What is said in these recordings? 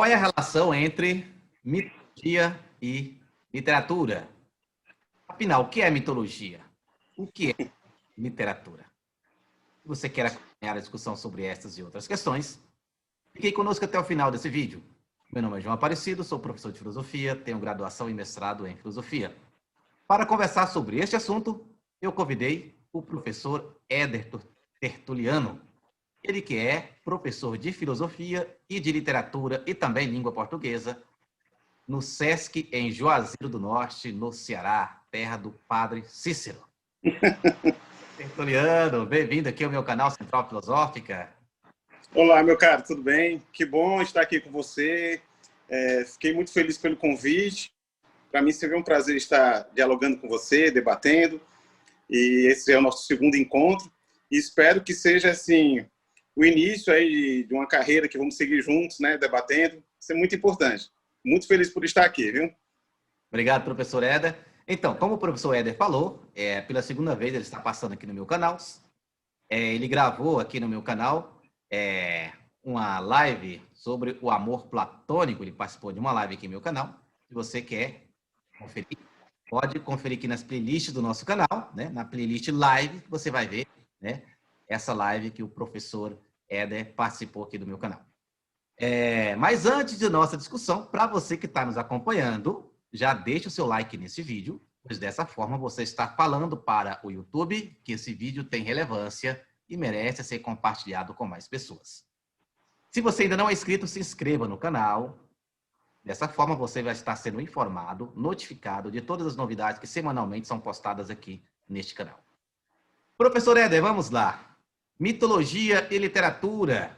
Qual é a relação entre mitologia e literatura? Afinal, o que é mitologia? O que é literatura? Se você quer acompanhar a discussão sobre estas e outras questões, fique conosco até o final desse vídeo. Meu nome é João Aparecido, sou professor de filosofia, tenho graduação e mestrado em filosofia. Para conversar sobre este assunto, eu convidei o professor Éder Tertuliano, ele que é professor de filosofia e de literatura e também língua portuguesa no SESC em Juazeiro do Norte, no Ceará, terra do Padre Cícero. Tertuliano, bem-vindo aqui ao meu canal Central Filosófica. Olá, meu caro, tudo bem? Que bom estar aqui com você. Fiquei muito feliz pelo convite. Para mim, seria um prazer estar dialogando com você, debatendo. E esse é o nosso segundo encontro. E espero que seja, assim, o início aí de uma carreira que vamos seguir juntos, né, debatendo. Isso é muito importante. Muito feliz por estar aqui, viu? Obrigado, professor Éder. Então, como o professor Éder falou, pela segunda vez ele está passando aqui no meu canal. Ele gravou aqui no meu canal uma live sobre o amor platônico. Ele participou de uma live aqui no meu canal. Se você quer conferir, pode conferir aqui nas playlists do nosso canal, né? Na playlist live, você vai ver, né, essa live que o professor Éder participou aqui do meu canal. Mas antes de nossa discussão, para você que está nos acompanhando, já deixa o seu like nesse vídeo, pois dessa forma você está falando para o YouTube que esse vídeo tem relevância e merece ser compartilhado com mais pessoas. Se você ainda não é inscrito, se inscreva no canal. Dessa forma você vai estar sendo informado, notificado de todas as novidades que semanalmente são postadas aqui neste canal. Professor Éder, vamos lá. Mitologia e literatura.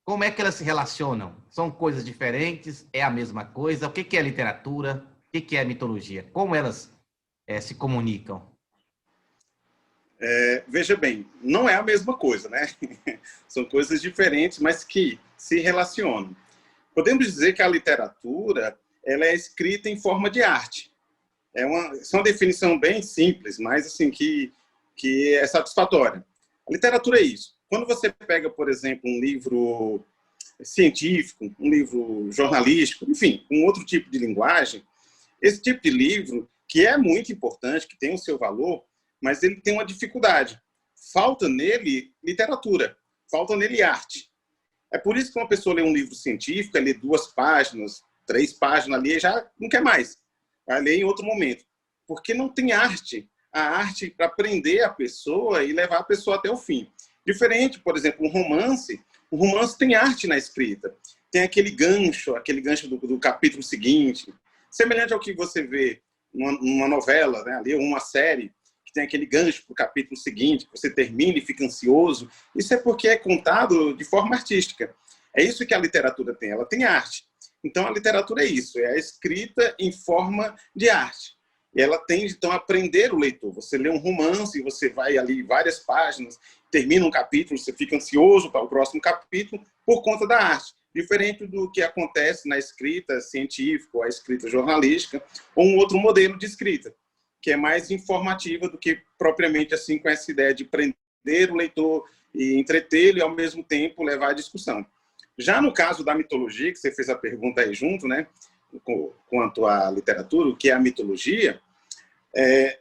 Como é que elas se relacionam? São coisas diferentes? É a mesma coisa? O que é literatura? O que é mitologia? Como elas se comunicam? Veja bem, não é a mesma coisa, né? São coisas diferentes, mas que se relacionam. Podemos dizer que a literatura ela é escrita em forma de arte. Isso é uma definição bem simples, mas assim que é satisfatória. A literatura é isso. Quando você pega, por exemplo, um livro científico, um livro jornalístico, enfim, um outro tipo de linguagem, esse tipo de livro, que é muito importante, que tem o seu valor, mas ele tem uma dificuldade. Falta nele literatura, falta nele arte. É por isso que uma pessoa lê um livro científico, lê 2 páginas, 3 páginas ali, já não quer mais. Vai ler em outro momento. Porque não tem arte. A arte para prender a pessoa e levar a pessoa até o fim. Diferente, por exemplo, um romance. O romance tem arte na escrita. Tem aquele gancho do capítulo seguinte. Semelhante ao que você vê numa novela, né, ali, uma série, que tem aquele gancho para o capítulo seguinte, que você termina e fica ansioso. Isso é porque é contado de forma artística. É isso que a literatura tem, ela tem arte. Então, a literatura é isso, é a escrita em forma de arte. E ela tende, então, a prender o leitor. Você lê um romance e você vai ali várias páginas, termina um capítulo, você fica ansioso para o próximo capítulo por conta da arte. Diferente do que acontece na escrita científica, ou a escrita jornalística, ou um outro modelo de escrita, que é mais informativa do que propriamente assim com essa ideia de prender o leitor e entretê-lo e, ao mesmo tempo, levar à discussão. Já no caso da mitologia, que você fez a pergunta aí junto, né, quanto à literatura, o que é a mitologia?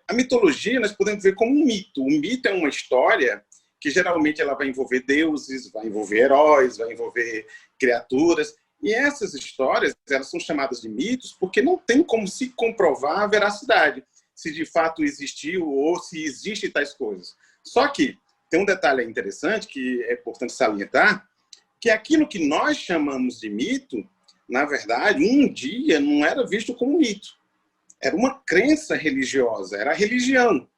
A mitologia nós podemos ver como um mito. Um mito é uma história que geralmente ela vai envolver deuses, vai envolver heróis, vai envolver criaturas. E essas histórias, elas são chamadas de mitos porque não tem como se comprovar a veracidade, se de fato existiu ou se existem tais coisas. Só que tem um detalhe interessante que é importante salientar, que aquilo que nós chamamos de mito, na verdade, um dia não era visto como mito. Era uma crença religiosa, era a religião.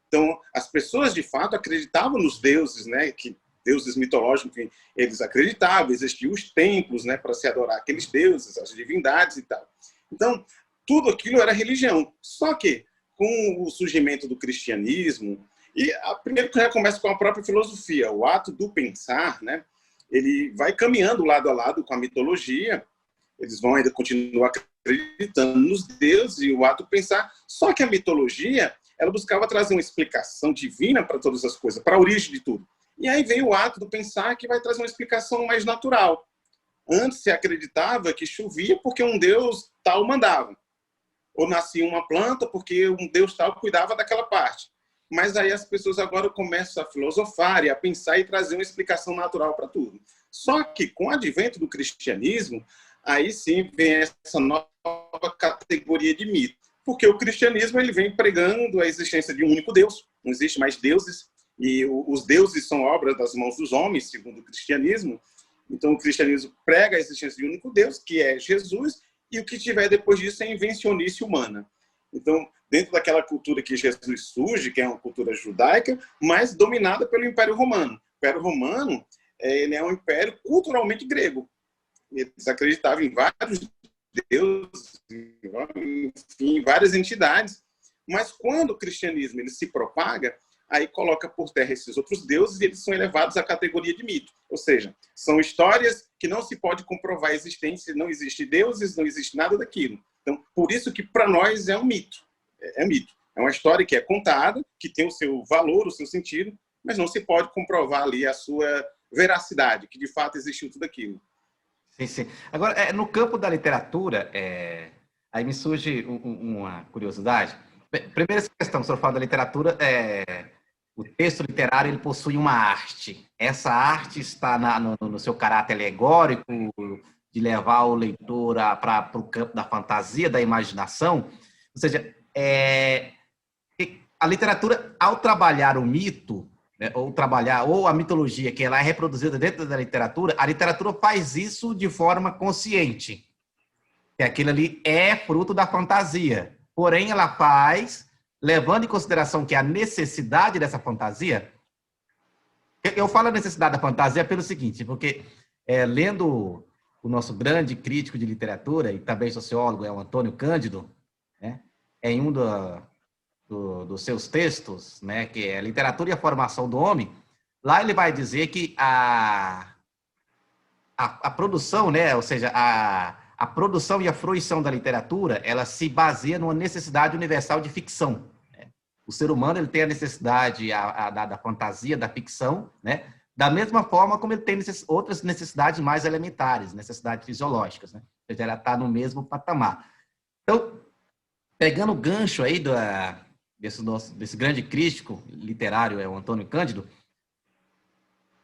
Então, as pessoas, de fato, acreditavam nos deuses, né? Que deuses mitológicos, que eles acreditavam, existiam os templos, né? Para se adorar aqueles deuses, as divindades e tal. Então, tudo aquilo era religião. Só que, com o surgimento do cristianismo, e primeiro que já começa com a própria filosofia, o ato do pensar, né? Ele vai caminhando lado a lado com a mitologia, eles vão ainda continuar acreditando nos deuses e o ato do pensar, só que a mitologia, ela buscava trazer uma explicação divina para todas as coisas, para a origem de tudo. E aí vem o ato do pensar, que vai trazer uma explicação mais natural. Antes se acreditava que chovia porque um deus tal mandava. Ou nascia uma planta porque um deus tal cuidava daquela parte. Mas aí as pessoas agora começam a filosofar e a pensar e trazer uma explicação natural para tudo. Só que com o advento do cristianismo, aí sim vem essa nova categoria de mito. Porque o cristianismo ele vem pregando a existência de um único Deus. Não existe mais deuses. E os deuses são obras das mãos dos homens, segundo o cristianismo. Então o cristianismo prega a existência de um único Deus, que é Jesus, e o que tiver depois disso é invencionice humana. Então, dentro daquela cultura que Jesus surge, que é uma cultura judaica, mas dominada pelo Império Romano. O Império Romano ele é um império culturalmente grego. Eles acreditavam em vários deuses, enfim, várias entidades. Mas quando o cristianismo ele se propaga, aí coloca por terra esses outros deuses e eles são elevados à categoria de mito. Ou seja, são histórias que não se pode comprovar a existência, não existe deuses, não existe nada daquilo. Então, por isso que para nós é um mito. É mito. É uma história que é contada, que tem o seu valor, o seu sentido, mas não se pode comprovar ali a sua veracidade, que de fato existiu tudo aquilo. Sim, sim. Agora, no campo da literatura, aí me surge uma curiosidade. Primeira questão, o senhor fala da literatura, o texto literário ele possui uma arte. Essa arte está no seu caráter alegórico, de levar o leitor para o campo da fantasia, da imaginação. Ou seja, a literatura, ao trabalhar o mito, né, ou a mitologia, que ela é reproduzida dentro da literatura, a literatura faz isso de forma consciente. Que aquilo ali é fruto da fantasia. Porém, ela faz, levando em consideração que a necessidade dessa fantasia... Eu falo a necessidade da fantasia pelo seguinte, porque lendo o nosso grande crítico de literatura e também sociólogo, é o Antônio Cândido, né, em um dos seus textos, né, que é Literatura e a Formação do Homem, lá ele vai dizer que a produção, né, ou seja, a produção e a fruição da literatura, ela se baseia numa necessidade universal de ficção. Né? O ser humano ele tem a necessidade da fantasia, da ficção, né? Da mesma forma como ele tem outras necessidades mais elementares, necessidades fisiológicas. Né? Ou seja, ela está no mesmo patamar. Então, pegando o gancho aí desse grande crítico literário, o Antônio Cândido,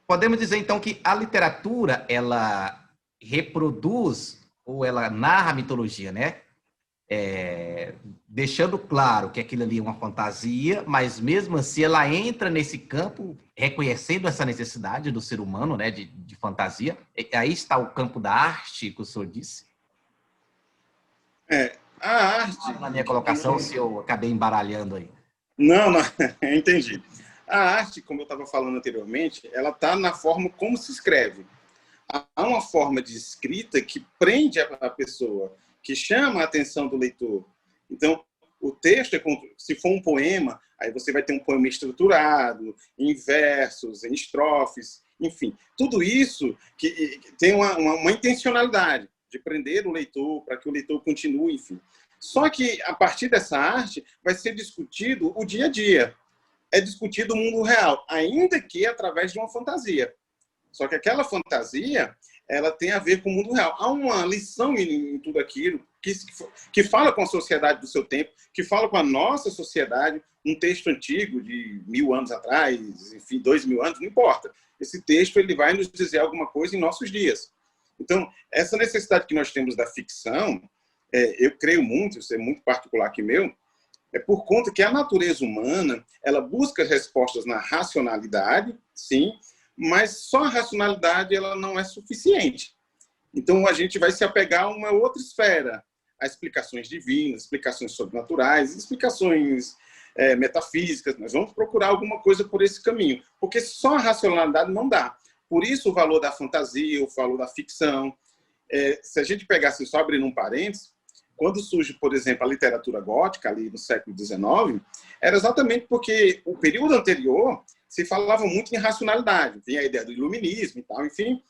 podemos dizer, então, que a literatura, ela reproduz ou ela narra a mitologia, né? Deixando claro que aquilo ali é uma fantasia, mas mesmo assim ela entra nesse campo, reconhecendo essa necessidade do ser humano, né, de fantasia. Aí está o campo da arte, que o senhor disse. A arte... Na minha colocação, se eu acabei embaralhando aí. Não, entendi. A arte, como eu estava falando anteriormente, ela está na forma como se escreve. Há uma forma de escrita que prende a pessoa, que chama a atenção do leitor. Então, o texto, se for um poema, aí você vai ter um poema estruturado, em versos, em estrofes, enfim. Tudo isso que tem uma intencionalidade de prender o leitor, para que o leitor continue, enfim. Só que, a partir dessa arte, vai ser discutido o dia a dia. É discutido o mundo real, ainda que através de uma fantasia. Só que aquela fantasia, ela tem a ver com o mundo real. Há uma lição em tudo aquilo que fala com a sociedade do seu tempo, que fala com a nossa sociedade, um texto antigo de 1000 anos atrás, enfim, 2000 anos, não importa. Esse texto ele vai nos dizer alguma coisa em nossos dias. Então, essa necessidade que nós temos da ficção, eu creio muito, isso é muito particular aqui meu, é por conta que a natureza humana, ela busca respostas na racionalidade, sim, mas só a racionalidade ela não é suficiente. Então, a gente vai se apegar a uma outra esfera, a explicações divinas, explicações sobrenaturais, explicações metafísicas. Nós vamos procurar alguma coisa por esse caminho, porque só a racionalidade não dá. Por isso, o valor da fantasia, o valor da ficção. Se a gente pegasse só abrindo um parênteses, quando surge, por exemplo, a literatura gótica, ali no século XIX, era exatamente porque o período anterior se falava muito em racionalidade, vinha a ideia do iluminismo e tal, enfim,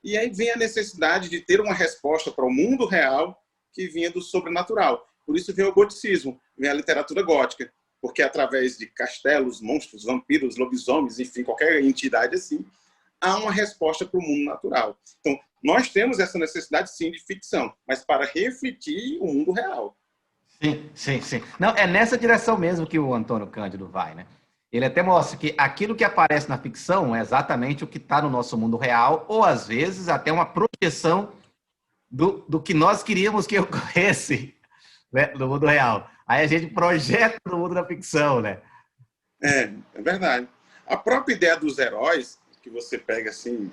e aí vem a necessidade de ter uma resposta para o mundo real que vinha do sobrenatural. Por isso vem o goticismo, vem a literatura gótica, porque através de castelos, monstros, vampiros, lobisomens, enfim, qualquer entidade assim, há uma resposta para o mundo natural. Então, Nós temos essa necessidade, sim, de ficção, mas para refletir o mundo real. Sim, sim, sim. Não, é nessa direção mesmo que o Antônio Cândido vai, né? Ele até mostra que aquilo que aparece na ficção é exatamente o que está no nosso mundo real, ou às vezes até uma projeção do que nós queríamos que ocorresse, né, no mundo real. Aí a gente projeta no mundo da ficção, né? É verdade. A própria ideia dos heróis, que você pega assim,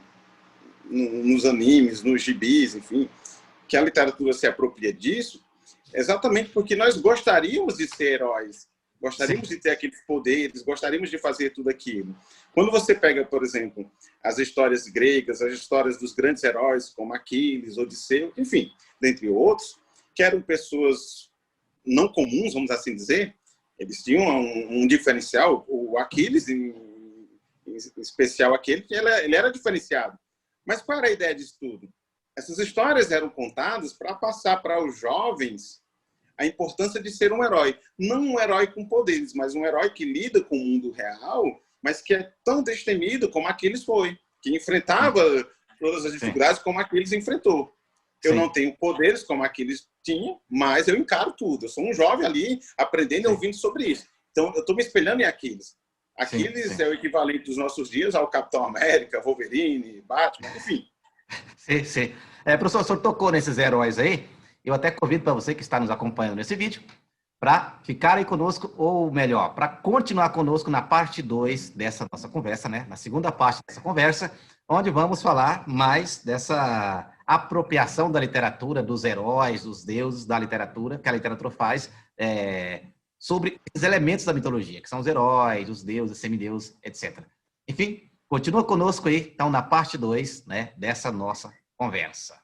nos animes, nos gibis, enfim, que a literatura se apropria disso, exatamente porque nós gostaríamos de ser heróis, gostaríamos Sim. de ter aqueles poderes, gostaríamos de fazer tudo aquilo. Quando você pega, por exemplo, as histórias gregas, as histórias dos grandes heróis, como Aquiles, Odisseu, enfim, dentre outros, que eram pessoas não comuns, vamos assim dizer, eles tinham um diferencial, o Aquiles, em especial aquele, que ele era diferenciado. Mas qual era a ideia disso tudo? Essas histórias eram contadas para passar para os jovens a importância de ser um herói. Não um herói com poderes, mas um herói que lida com o mundo real, mas que é tão destemido como Aquiles foi, que enfrentava todas as dificuldades como Aquiles enfrentou. Eu não tenho poderes como Aquiles tinha, mas eu encaro tudo. Eu sou um jovem ali, aprendendo e ouvindo sobre isso. Então, eu estou me espelhando em Aquiles. Aquiles é o equivalente dos nossos dias ao Capitão América, Wolverine, Batman, enfim. Sim, sim. Professor, o senhor tocou nesses heróis aí. Eu até convido para você que está nos acompanhando nesse vídeo para ficar aí conosco, ou melhor, para continuar conosco na parte 2 dessa nossa conversa, né? Na segunda parte dessa conversa, onde vamos falar mais dessa apropriação da literatura, dos heróis, dos deuses da literatura, que a literatura faz sobre os elementos da mitologia, que são os heróis, os deuses, semideuses, etc. Enfim, continua conosco aí, então, na parte 2, né, dessa nossa conversa.